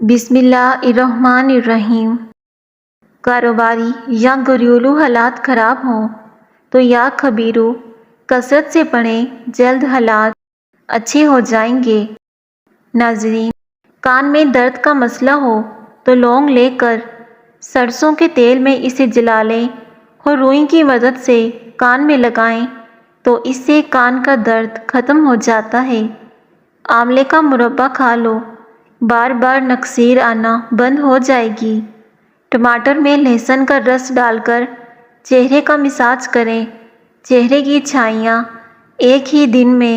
بسم اللہ الرحمن الرحیم۔ کاروباری یا گھریلو حالات خراب ہوں تو یا خبیرو کثرت سے پڑھیں، جلد حالات اچھے ہو جائیں گے۔ ناظرین، کان میں درد کا مسئلہ ہو تو لونگ لے کر سرسوں کے تیل میں اسے جلا لیں اور روئی کی مدد سے کان میں لگائیں تو اس سے کان کا درد ختم ہو جاتا ہے۔ آملے کا مربع کھا لو، بار بار نکسیر آنا بند ہو جائے گی۔ ٹماٹر میں لہسن کا رس ڈال کر چہرے کا مساج کریں، چہرے کی چھائیاں ایک ہی دن میں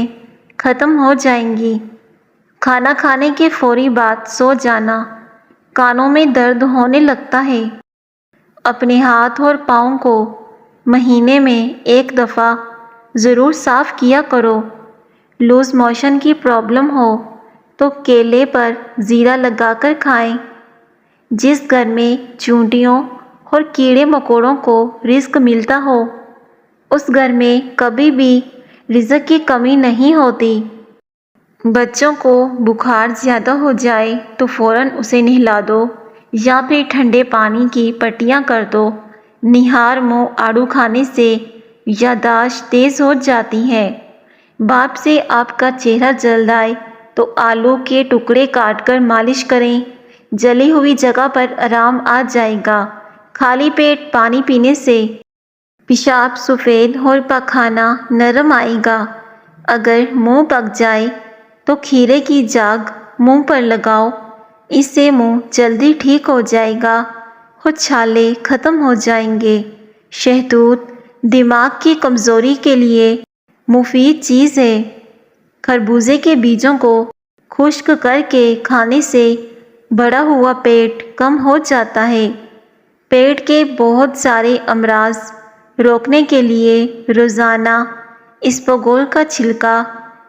ختم ہو جائیں گی۔ کھانا کھانے کے فوری بعد سو جانا، کانوں میں درد ہونے لگتا ہے۔ اپنے ہاتھ اور پاؤں کو مہینے میں ایک دفعہ ضرور صاف کیا کرو۔ لوز موشن کی پرابلم ہو تو کیلے پر زیرہ لگا کر کھائیں۔ جس گھر میں چیونٹیوں اور کیڑے مکوڑوں کو رزق ملتا ہو، اس گھر میں کبھی بھی رزق کی کمی نہیں ہوتی۔ بچوں کو بخار زیادہ ہو جائے تو فوراً اسے نہلا دو یا پھر ٹھنڈے پانی کی پٹیاں کر دو۔ نہار منہ آڑو کھانے سے یادداشت تیز ہو جاتی ہے۔ باپ سے آپ کا چہرہ جل آئے تو آلو کے ٹکڑے کاٹ کر مالش کریں، جلی ہوئی جگہ پر آرام آ جائے گا۔ خالی پیٹ پانی پینے سے پیشاب سفید اور پاخانہ نرم آئے گا۔ اگر منہ پک جائے تو کھیرے کی جاگ منہ پر لگاؤ، اس سے منہ جلدی ٹھیک ہو جائے گا اور چھالے ختم ہو جائیں گے۔ شہتوت دماغ کی کمزوری کے لیے مفید چیز ہے۔ خربوزے کے بیجوں کو خشک کر کے کھانے سے بڑا ہوا پیٹ کم ہو جاتا ہے۔ پیٹ کے بہت سارے امراض روکنے کے لیے روزانہ اسپغول کا چھلکا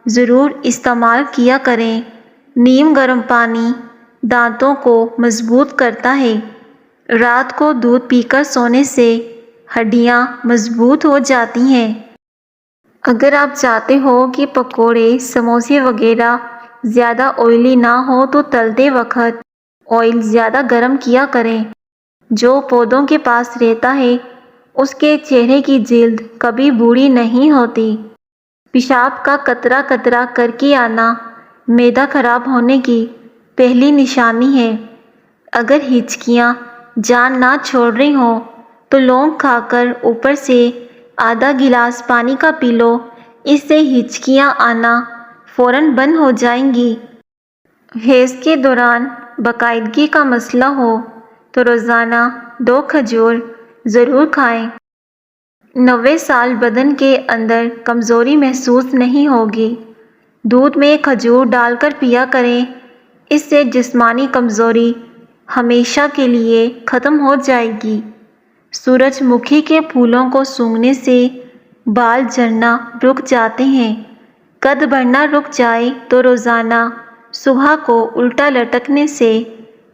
ضرور استعمال کیا کریں۔ نیم گرم پانی دانتوں کو مضبوط کرتا ہے۔ رات کو دودھ پی کر سونے سے ہڈیاں مضبوط ہو جاتی ہیں۔ اگر آپ چاہتے ہو کہ پکوڑے، سموسے وغیرہ زیادہ آئلی نہ ہو تو تلتے وقت آئل زیادہ گرم کیا کریں۔ جو پودوں کے پاس رہتا ہے اس کے چہرے کی جلد کبھی بوڑھی نہیں ہوتی۔ پیشاب کا قطرہ قطرہ کر کے آنا معدہ خراب ہونے کی پہلی نشانی ہے۔ اگر ہچکیاں جان نہ چھوڑ رہی ہوں تو لونگ کھا کر اوپر سے آدھا گلاس پانی کا پی لو، اس سے ہچکیاں آنا فوراً بند ہو جائیں گی۔ حیض کے دوران باقاعدگی کا مسئلہ ہو تو روزانہ 2 کھجور ضرور کھائیں۔ 90 سال بدن کے اندر کمزوری محسوس نہیں ہوگی۔ دودھ میں کھجور ڈال کر پیا کریں، اس سے جسمانی کمزوری ہمیشہ کے لیے ختم ہو جائے گی۔ سورج مکھی کے پھولوں کو سونگھنے سے بال جھڑنا رک جاتے ہیں۔ قد بڑھنا رک جائے تو روزانہ صبح کو الٹا لٹکنے سے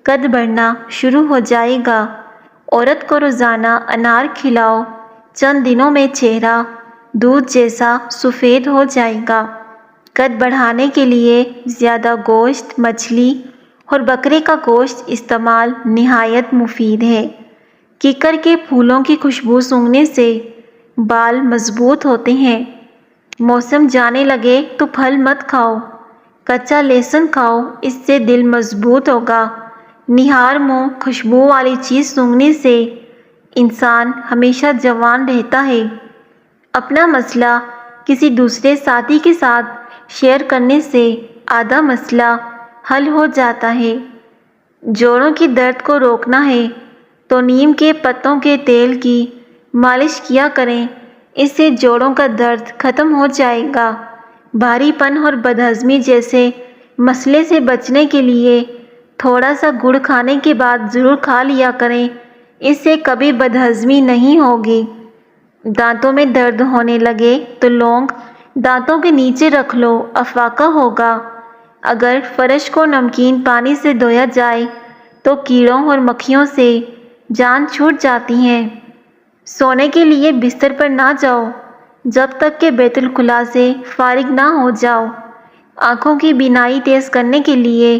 قد بڑھنا شروع ہو جائے گا۔ عورت کو روزانہ انار کھلاؤ، چند دنوں میں چہرہ دودھ جیسا سفید ہو جائے گا۔ قد بڑھانے کے لیے زیادہ گوشت، مچھلی اور بکرے کا گوشت استعمال نہایت مفید ہے۔ کیکر کے پھولوں کی خوشبو سونگھنے سے بال مضبوط ہوتے ہیں۔ موسم جانے لگے تو پھل مت کھاؤ، کچا لہسن کھاؤ، اس سے دل مضبوط ہوگا۔ نہار منہ خوشبو والی چیز سونگھنے سے انسان ہمیشہ جوان رہتا ہے۔ اپنا مسئلہ کسی دوسرے ساتھی کے ساتھ شیئر کرنے سے آدھا مسئلہ حل ہو جاتا ہے۔ جوڑوں کی درد کو روکنا ہے تو نیم کے پتوں کے تیل کی مالش کیا کریں، اس سے جوڑوں کا درد ختم ہو جائے گا۔ بھاری پن اور بدہضمی جیسے مسئلے سے بچنے کے لیے تھوڑا سا گڑ کھانے کے بعد ضرور کھا لیا کریں، اس سے کبھی بدہضمی نہیں ہوگی۔ دانتوں میں درد ہونے لگے تو لونگ دانتوں کے نیچے رکھ لو، افاقہ ہوگا۔ اگر فرش کو نمکین پانی سے دھویا جائے تو کیڑوں اور مکھیوں سے جان چھوٹ جاتی ہے۔ سونے کے لیے بستر پر نہ جاؤ جب تک کہ بیت الخلاء سے فارغ نہ ہو جاؤ۔ آنکھوں کی بینائی تیز کرنے کے لیے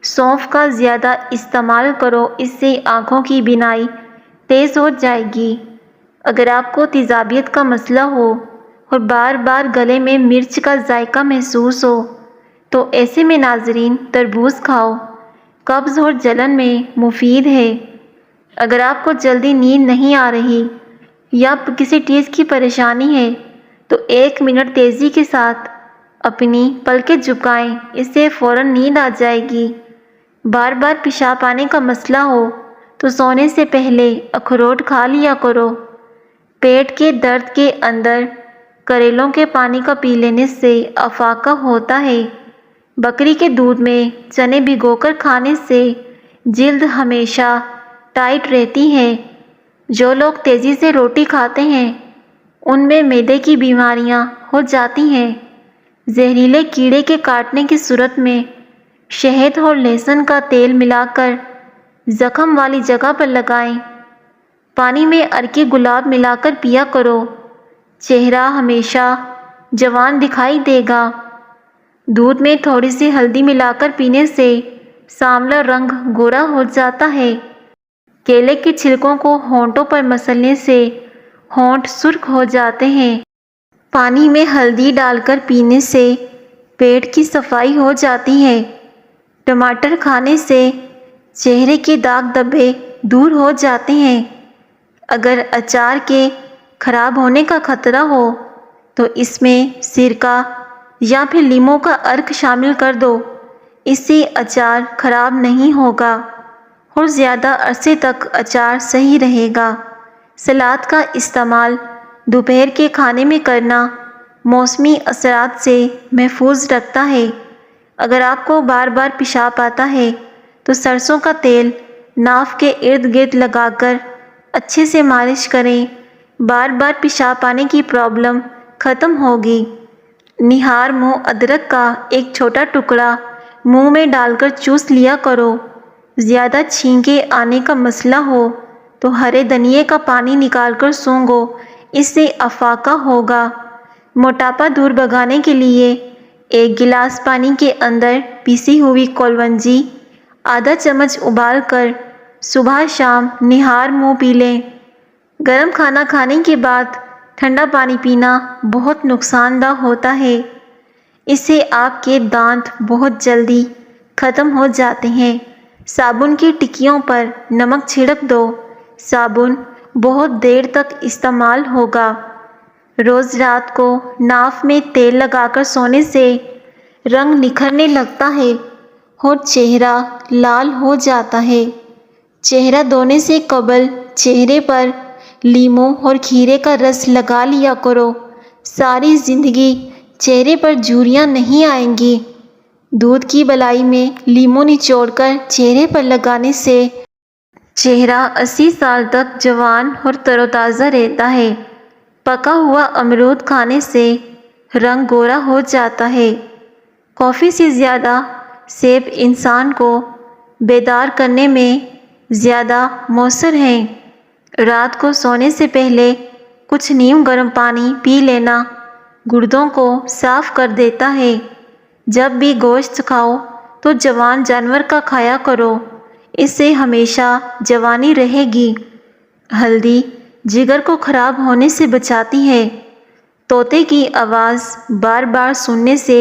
سونف کا زیادہ استعمال کرو، اس سے آنکھوں کی بینائی تیز ہو جائے گی۔ اگر آپ کو تیزابیت کا مسئلہ ہو اور بار بار گلے میں مرچ کا ذائقہ محسوس ہو تو ایسے میں ناظرین تربوز کھاؤ، قبض اور جلن میں مفید ہے۔ اگر آپ کو جلدی نیند نہیں آ رہی یا کسی چیز کی پریشانی ہے تو 1 منٹ تیزی کے ساتھ اپنی پلکیں جھکائیں، اس سے فوراً نیند آ جائے گی۔ بار بار پیشاب آنے کا مسئلہ ہو تو سونے سے پہلے اخروٹ کھا لیا کرو۔ پیٹ کے درد کے اندر کریلوں کے پانی کا پی لینے سے افاقہ ہوتا ہے۔ بکری کے دودھ میں چنے بھگو کر کھانے سے جلد ہمیشہ ٹائٹ رہتی ہے۔ جو لوگ تیزی سے روٹی کھاتے ہیں ان میں معدے کی بیماریاں ہو جاتی ہیں۔ زہریلے کیڑے کے کاٹنے کی صورت میں شہد اور لہسن کا تیل ملا کر زخم والی جگہ پر لگائیں۔ پانی میں عرق گلاب ملا کر پیا کرو، چہرہ ہمیشہ جوان دکھائی دے گا۔ دودھ میں تھوڑی سی ہلدی ملا کر پینے سے سانولا رنگ گورا ہو جاتا ہے۔ کیلے کے چھلکوں کو ہونٹوں پر مسلنے سے ہونٹ سرخ ہو جاتے ہیں۔ پانی میں ہلدی ڈال کر پینے سے پیٹ کی صفائی ہو جاتی ہے۔ ٹماٹر کھانے سے چہرے کے داغ دھبے دور ہو جاتے ہیں۔ اگر اچار کے خراب ہونے کا خطرہ ہو تو اس میں سرکہ یا پھر لیموں کا عرق شامل کر دو، اس سے اچار خراب نہیں ہوگا اور زیادہ عرصے تک اچار صحیح رہے گا۔ سلاد کا استعمال دوپہر کے کھانے میں کرنا موسمی اثرات سے محفوظ رکھتا ہے۔ اگر آپ کو بار بار پیشاب آتا ہے تو سرسوں کا تیل ناف کے ارد گرد لگا کر اچھے سے مالش کریں، بار بار پیشاب آنے کی پرابلم ختم ہوگی۔ نہار منہ ادرک کا ایک چھوٹا ٹکڑا منہ میں ڈال کر چوس لیا کرو۔ زیادہ چھینکیں آنے کا مسئلہ ہو تو ہرے دھنیے کا پانی نکال کر سونگھو، اس سے افاقہ ہوگا۔ موٹاپا دور بھگانے کے لیے 1 گلاس پانی کے اندر پیسی ہوئی کلونجی آدھا چمچ ابال کر صبح شام نہار منہ پی لیں۔ گرم کھانا کھانے کے بعد ٹھنڈا پانی پینا بہت نقصان دہ ہوتا ہے، اس سے آپ کے دانت بہت جلدی ختم ہو جاتے ہیں۔ صابن کی ٹکیوں پر نمک چھڑک دو، صابن بہت دیر تک استعمال ہوگا۔ روز رات کو ناف میں تیل لگا کر سونے سے رنگ نکھرنے لگتا ہے اور چہرہ لال ہو جاتا ہے۔ چہرہ دھونے سے قبل چہرے پر لیموں اور کھیرے کا رس لگا لیا کرو، ساری زندگی چہرے پر جھریاں نہیں آئیں گی۔ دودھ کی بلائی میں لیموں نچوڑ کر چہرے پر لگانے سے چہرہ 80 سال تک جوان اور تر و تازہ رہتا ہے۔ پکا ہوا امرود کھانے سے رنگ گورا ہو جاتا ہے۔ کافی سے زیادہ سیب انسان کو بیدار کرنے میں زیادہ مؤثر ہیں۔ رات کو سونے سے پہلے کچھ نیم گرم پانی پی لینا گردوں کو صاف کر دیتا ہے۔ جب بھی گوشت کھاؤ تو جوان جانور کا کھایا کرو، اس سے ہمیشہ جوانی رہے گی۔ ہلدی جگر کو خراب ہونے سے بچاتی ہے۔ طوطے کی آواز بار بار سننے سے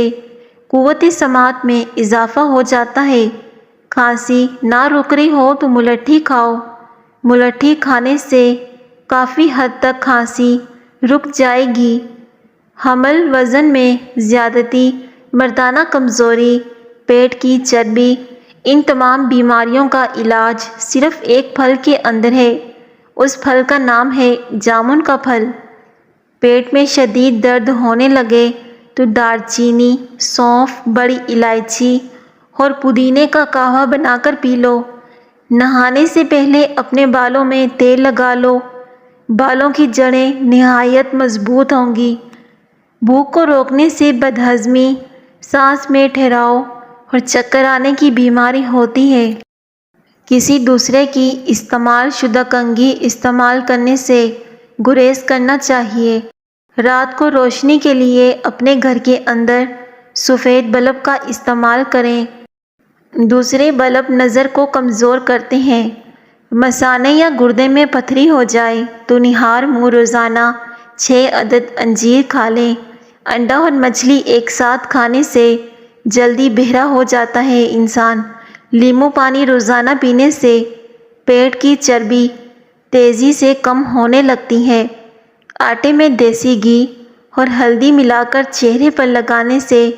قوت سماعت میں اضافہ ہو جاتا ہے۔ کھانسی نہ رک رہی ہو تو ملٹھی کھاؤ، ملٹھی کھانے سے کافی حد تک کھانسی رک جائے گی۔ حمل، وزن میں زیادتی، مردانہ کمزوری، پیٹ کی چربی، ان تمام بیماریوں کا علاج صرف ایک پھل کے اندر ہے۔ اس پھل کا نام ہے جامن کا پھل۔ پیٹ میں شدید درد ہونے لگے تو دار چینی، سونف، بڑی الائچی اور پودینے کا قہوہ بنا کر پی لو۔ نہانے سے پہلے اپنے بالوں میں تیل لگا لو، بالوں کی جڑیں نہایت مضبوط ہوں گی۔ بھوک کو روکنے سے بدہضمی، سانس میں ٹھہراؤ اور چکر آنے کی بیماری ہوتی ہے۔ کسی دوسرے کی استعمال شدہ کنگھی استعمال کرنے سے گریز کرنا چاہیے۔ رات کو روشنی کے لیے اپنے گھر کے اندر سفید بلب کا استعمال کریں۔ دوسرے بلب نظر کو کمزور کرتے ہیں۔ مثانے یا گردے میں پتھری ہو جائے تو نہار منہ روزانہ 6 عدد انجیر کھا لیں۔ انڈا اور مچھلی ایک ساتھ کھانے سے جلدی بہرا ہو جاتا ہے انسان۔ لیمو پانی روزانہ پینے سے پیٹ کی چربی تیزی سے کم ہونے لگتی ہے۔ آٹے میں دیسی گھی اور ہلدی ملا کر چہرے پر لگانے سے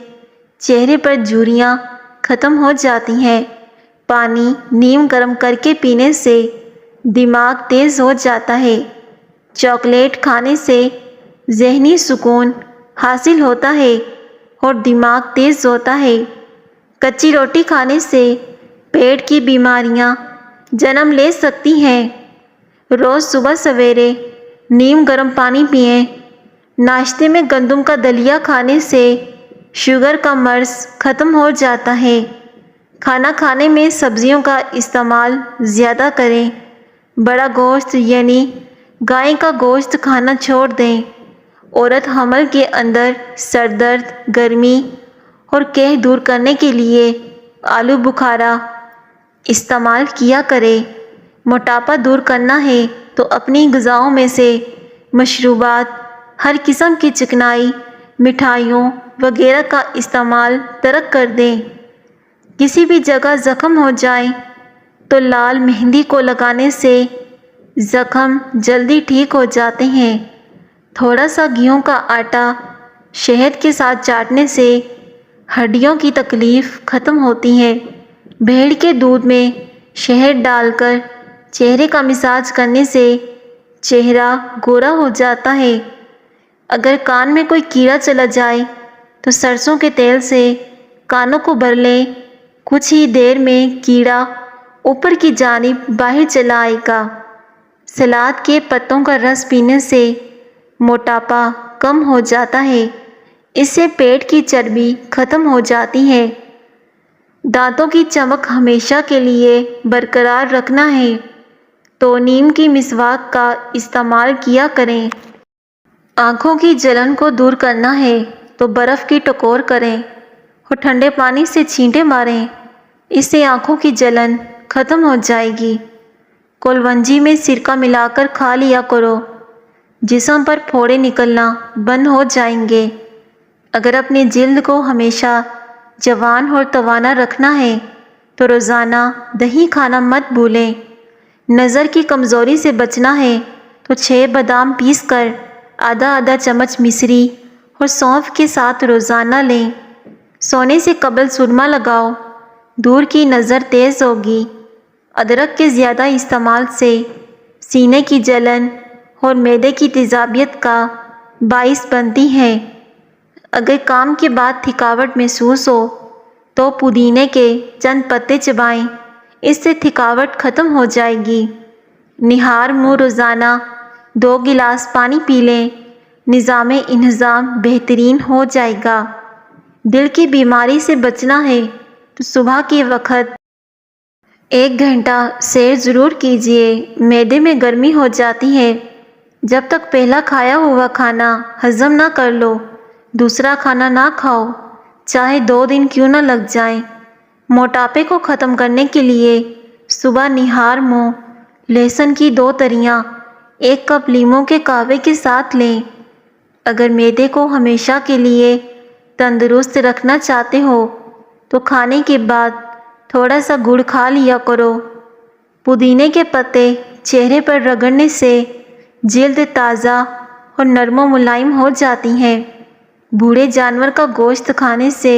چہرے پر جھریاں ختم ہو جاتی ہیں۔ پانی نیم گرم کر کے پینے سے دماغ تیز ہو جاتا ہے۔ چاکلیٹ کھانے سے ذہنی سکون حاصل ہوتا ہے اور دماغ تیز ہوتا ہے۔ کچی روٹی کھانے سے پیٹ کی بیماریاں جنم لے سکتی ہیں۔ روز صبح سویرے نیم گرم پانی پئیں۔ ناشتے میں گندم کا دلیا کھانے سے شوگر کا مرض ختم ہو جاتا ہے۔ کھانا کھانے میں سبزیوں کا استعمال زیادہ کریں۔ بڑا گوشت یعنی گائے کا گوشت کھانا چھوڑ دیں۔ عورت حمل کے اندر سر درد، گرمی اور قے دور کرنے کے لیے آلو بخارا استعمال کیا کرے۔ موٹاپا دور کرنا ہے تو اپنی غذاؤں میں سے مشروبات، ہر قسم کی چکنائی، مٹھائیوں وغیرہ کا استعمال ترک کر دیں۔ کسی بھی جگہ زخم ہو جائے تو لال مہندی کو لگانے سے زخم جلدی ٹھیک ہو جاتے ہیں۔ تھوڑا سا گیہوں کا آٹا شہد کے ساتھ چاٹنے سے ہڈیوں کی تکلیف ختم ہوتی ہے۔ بھیڑ کے دودھ میں شہد ڈال کر چہرے کا مساج کرنے سے چہرہ گورا ہو جاتا ہے۔ اگر کان میں کوئی کیڑا چلا جائے تو سرسوں کے تیل سے کانوں کو بھر لیں۔ کچھ ہی دیر میں کیڑا اوپر کی جانب باہر چلا آئے گا۔ سلاد کے پتوں کا رس پینے سے موٹاپا کم ہو جاتا ہے۔ اس سے پیٹ کی چربی ختم ہو جاتی ہے۔ دانتوں کی چمک ہمیشہ کے لیے برقرار رکھنا ہے تو نیم کی مسواک کا استعمال کیا کریں۔ آنکھوں کی جلن کو دور کرنا ہے تو برف کی ٹکور کریں اور ٹھنڈے پانی سے چھینٹے ماریں۔ اس سے آنکھوں کی جلن ختم ہو جائے گی۔ کلونجی میں سرکہ ملا کر کھا لیا کرو۔ جسم پر پھوڑے نکلنا بند ہو جائیں گے۔ اگر اپنی جلد کو ہمیشہ جوان اور توانا رکھنا ہے تو روزانہ دہی کھانا مت بھولیں۔ نظر کی کمزوری سے بچنا ہے تو 6 بادام پیس کر آدھا چمچ مصری اور سونف کے ساتھ روزانہ لیں۔ سونے سے قبل سرما لگاؤ، دور کی نظر تیز ہوگی۔ ادرک کے زیادہ استعمال سے سینے کی جلن اور معدے کی تیزابیت کا باعث بنتی ہے۔ اگر کام کے بعد تھکاوٹ محسوس ہو تو پودینے کے چند پتے چبائیں، اس سے تھکاوٹ ختم ہو جائے گی۔ نہار منہ روزانہ 2 گلاس پانی پی لیں، نظام انہضام بہترین ہو جائے گا۔ دل کی بیماری سے بچنا ہے تو صبح کے وقت 1 گھنٹہ سیر ضرور کیجیے۔ معدے میں گرمی ہو جاتی ہے۔ جب تک پہلا کھایا ہوا کھانا ہضم نہ کر لو دوسرا کھانا نہ کھاؤ، چاہے 2 دن کیوں نہ لگ جائیں۔ موٹاپے کو ختم کرنے کے لیے صبح نہار منہ لہسن کی 2 تریاں 1 کپ لیموں کے قہوے کے ساتھ لیں۔ اگر معدے کو ہمیشہ کے لیے تندرست رکھنا چاہتے ہو تو کھانے کے بعد تھوڑا سا گڑ کھا لیا کرو۔ پودینے کے پتے چہرے پر رگڑنے سے جلد تازہ اور نرم و ملائم ہو جاتی ہے۔ بوڑھے جانور کا گوشت کھانے سے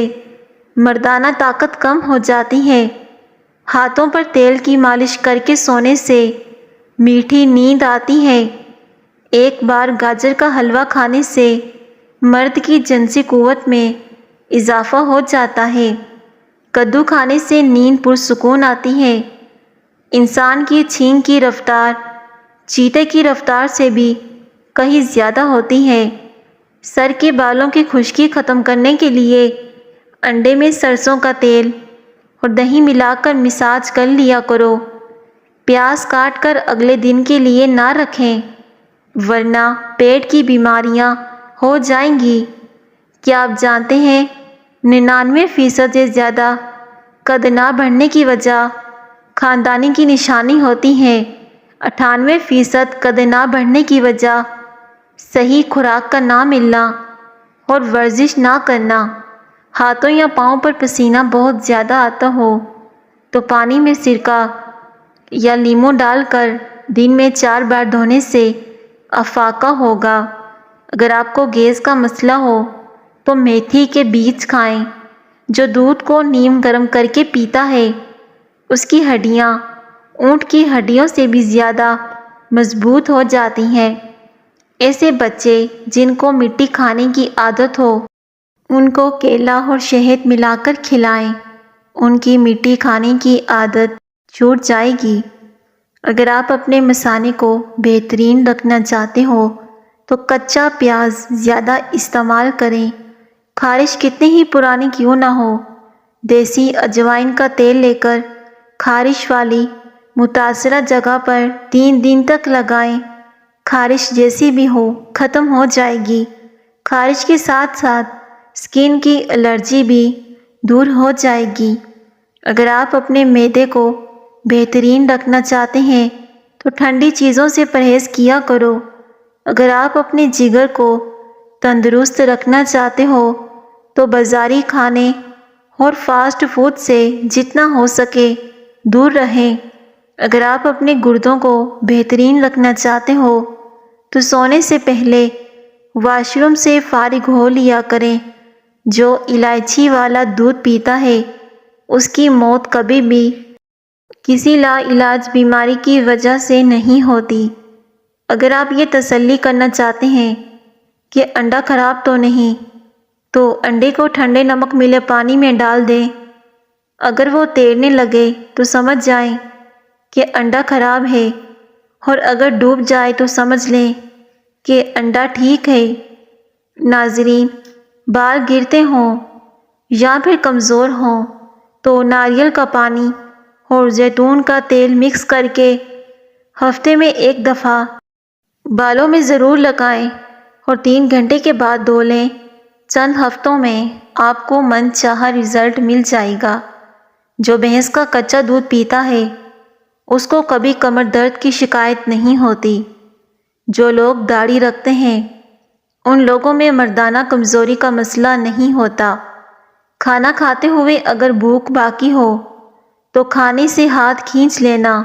مردانہ طاقت کم ہو جاتی ہے۔ ہاتھوں پر تیل کی مالش کر کے سونے سے میٹھی نیند آتی ہے۔ ایک بار گاجر کا حلوہ کھانے سے مرد کی جنسی قوت میں اضافہ ہو جاتا ہے۔ کدو کھانے سے نیند پرسکون آتی ہے۔ انسان کی چھینک کی رفتار چیتے کی رفتار سے بھی کہیں زیادہ ہوتی ہے۔ سر کے بالوں کی خشکی ختم کرنے کے لیے انڈے میں سرسوں کا تیل اور دہی ملا کر مساج کر لیا کرو۔ پیاز کاٹ کر اگلے دن کے لیے نہ رکھیں ورنہ پیٹ کی بیماریاں ہو جائیں گی۔ کیا آپ جانتے ہیں 99% سے زیادہ قد نہ بڑھنے کی وجہ خاندانی کی نشانی ہوتی ہے۔ 98% قد نہ بڑھنے کی وجہ صحیح خوراک کا نہ ملنا اور ورزش نہ کرنا۔ ہاتھوں یا پاؤں پر پسینہ بہت زیادہ آتا ہو تو پانی میں سرکہ یا لیموں ڈال کر دن میں 4 بار دھونے سے افاقہ ہوگا۔ اگر آپ کو گیس کا مسئلہ ہو تو میتھی کے بیج کھائیں۔ جو دودھ کو نیم گرم کر کے پیتا ہے اس کی ہڈیاں اونٹ کی ہڈیوں سے بھی زیادہ مضبوط ہو جاتی ہیں۔ ایسے بچے جن کو مٹی کھانے کی عادت ہو ان کو کیلا اور شہد ملا کر کھلائیں، ان کی مٹی کھانے کی عادت چھوٹ جائے گی۔ اگر آپ اپنے مثانے کو بہترین رکھنا چاہتے ہو تو کچا پیاز زیادہ استعمال کریں۔ خارش کتنی ہی پرانی کیوں نہ ہو، دیسی اجوائن کا تیل لے کر خارش والی متاثرہ جگہ پر 3 دن تک لگائیں۔ خارش جیسی بھی ہو ختم ہو جائے گی۔ خارش کے ساتھ ساتھ اسکن کی الرجی بھی دور ہو جائے گی۔ اگر آپ اپنے معدے کو بہترین رکھنا چاہتے ہیں تو ٹھنڈی چیزوں سے پرہیز کیا کرو۔ اگر آپ اپنے جگر کو تندرست رکھنا چاہتے ہو تو بازاری کھانے اور فاسٹ فوڈ سے جتنا ہو سکے دور رہیں۔ اگر آپ اپنے گردوں کو بہترین رکھنا چاہتے ہو تو سونے سے پہلے واش روم سے فارغ ہو لیا کریں۔ جو الائچی والا دودھ پیتا ہے اس کی موت کبھی بھی کسی لا علاج بیماری کی وجہ سے نہیں ہوتی۔ اگر آپ یہ تسلی کرنا چاہتے ہیں کہ انڈا خراب تو نہیں تو انڈے کو ٹھنڈے نمک ملے پانی میں ڈال دیں۔ اگر وہ تیرنے لگے تو سمجھ جائیں کہ انڈا خراب ہے، اور اگر ڈوب جائے تو سمجھ لیں کہ انڈا ٹھیک ہے۔ ناظرین، بال گرتے ہوں یا پھر کمزور ہوں تو ناریل کا پانی اور زیتون کا تیل مکس کر کے ہفتے میں 1 دفعہ بالوں میں ضرور لگائیں اور 3 گھنٹے کے بعد دھو لیں۔ چند ہفتوں میں آپ کو من چاہا رزلٹ مل جائے گا۔ جو بھینس کا کچا دودھ پیتا ہے اس کو کبھی کمر درد کی شکایت نہیں ہوتی۔ جو لوگ داڑھی رکھتے ہیں ان لوگوں میں مردانہ کمزوری کا مسئلہ نہیں ہوتا۔ کھانا کھاتے ہوئے اگر بھوک باقی ہو تو کھانے سے ہاتھ کھینچ لینا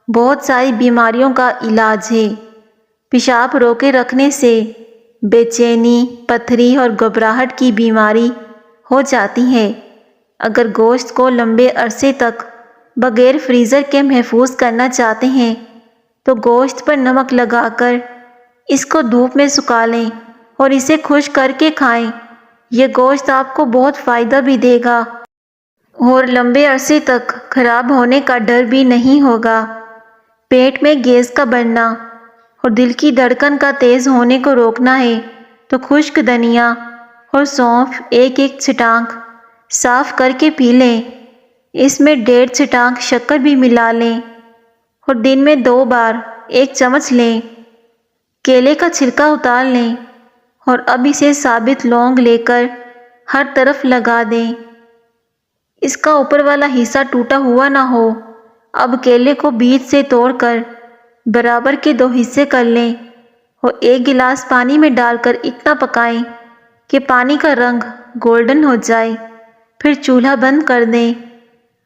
بہت ساری بیماریوں کا علاج ہے۔ پیشاب روکے رکھنے سے بے چینی، پتھری اور گھبراہٹ کی بیماری ہو جاتی ہے۔ اگر گوشت کو لمبے عرصے تک بغیر فریزر کے محفوظ کرنا چاہتے ہیں تو گوشت پر نمک لگا کر اس کو دھوپ میں سکھا لیں اور اسے خشک کر کے کھائیں۔ یہ گوشت آپ کو بہت فائدہ بھی دے گا اور لمبے عرصے تک خراب ہونے کا ڈر بھی نہیں ہوگا۔ پیٹ میں گیس کا بڑھنا اور دل کی دھڑکن کا تیز ہونے کو روکنا ہے تو خشک دھنیا اور سونف 1 چٹانک صاف کر کے پی لیں۔ اس میں 1.5 چٹانک شکر بھی ملا لیں اور دن میں 2 بار 1 چمچ لیں۔ کیلے کا چھلکا اتار لیں اور اب اسے ثابت لونگ لے کر ہر طرف لگا دیں۔ اس کا اوپر والا حصہ ٹوٹا ہوا نہ ہو۔ اب کیلے کو بیج سے توڑ کر برابر کے 2 حصے کر لیں اور 1 گلاس پانی میں ڈال کر اتنا پکائیں کہ پانی کا رنگ گولڈن ہو جائے، پھر چولہا بند کر دیں۔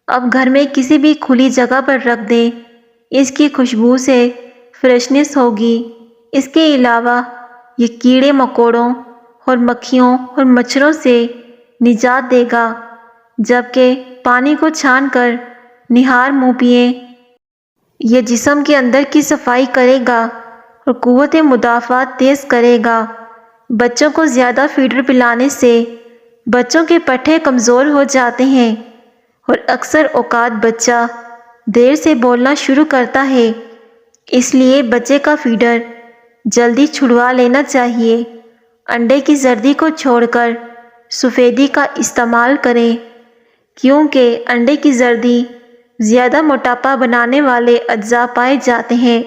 اب گھر میں کسی بھی کھلی جگہ پر رکھ دیں۔ اس کی خوشبو سے فریشنس ہوگی۔ اس کے علاوہ یہ کیڑے مکوڑوں اور مکھیوں اور مچھروں سے نجات دے گا۔ جبکہ پانی کو چھان کر نہار منہ پئیں۔ یہ جسم کے اندر کی صفائی کرے گا اور قوت مدافعت تیز کرے گا۔ بچوں کو زیادہ فیڈر پلانے سے بچوں کے پٹھے کمزور ہو جاتے ہیں اور اکثر اوقات بچہ دیر سے بولنا شروع کرتا ہے۔ اس لیے بچے کا فیڈر جلدی چھڑوا لینا چاہیے۔ انڈے کی زردی کو چھوڑ کر سفیدی کا استعمال کریں، کیونکہ انڈے کی زردی زیادہ موٹاپا بنانے والے اجزاء پائے جاتے ہیں۔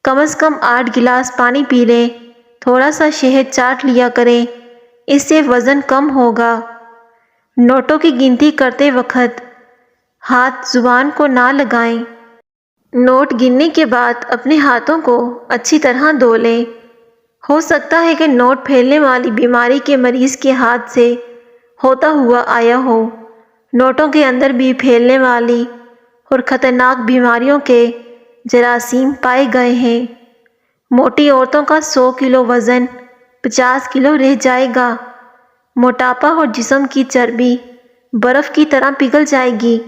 کم از کم 8 گلاس پانی پی لیں۔ تھوڑا سا شہد چاٹ لیا کریں، اس سے وزن کم ہوگا۔ نوٹوں کی گنتی کرتے وقت ہاتھ زبان کو نہ لگائیں۔ نوٹ گننے کے بعد اپنے ہاتھوں کو اچھی طرح دھو لیں۔ ہو سکتا ہے کہ نوٹ پھیلنے والی بیماری کے مریض کے ہاتھ سے ہوتا ہوا آیا ہو۔ نوٹوں کے اندر بھی پھیلنے والی اور خطرناک بیماریوں کے جراثیم پائے گئے ہیں۔ موٹی عورتوں کا 100 کلو وزن 50 کلو رہ جائے گا۔ موٹاپا اور جسم کی چربی برف کی طرح پگھل جائے گی۔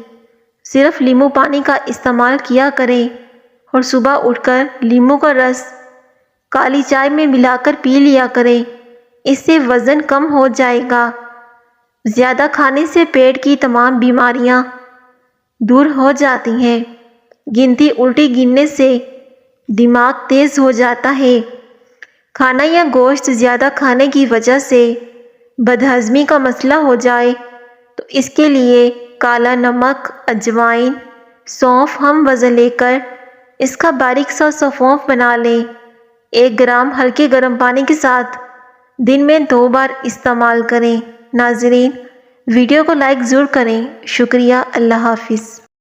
صرف لیمو پانی کا استعمال کیا کریں اور صبح اٹھ کر لیمو کا رس کالی چائے میں ملا کر پی لیا کریں۔ اس سے وزن کم ہو جائے گا۔ زیادہ کھانے سے پیٹ کی تمام بیماریاں دور ہو جاتی ہیں۔ گنتی الٹی گننے سے دماغ تیز ہو جاتا ہے۔ کھانا یا گوشت زیادہ کھانے کی وجہ سے بدہضمی کا مسئلہ ہو جائے تو اس کے لیے کالا نمک، اجوائن، سونف ہم وزن لے کر اس کا باریک سا سونف بنا لیں۔ 1 گرام ہلکے گرم پانی کے ساتھ دن میں 2 بار استعمال کریں۔ ناظرین، ویڈیو کو لائک ضرور کریں۔ شکریہ۔ اللہ حافظ۔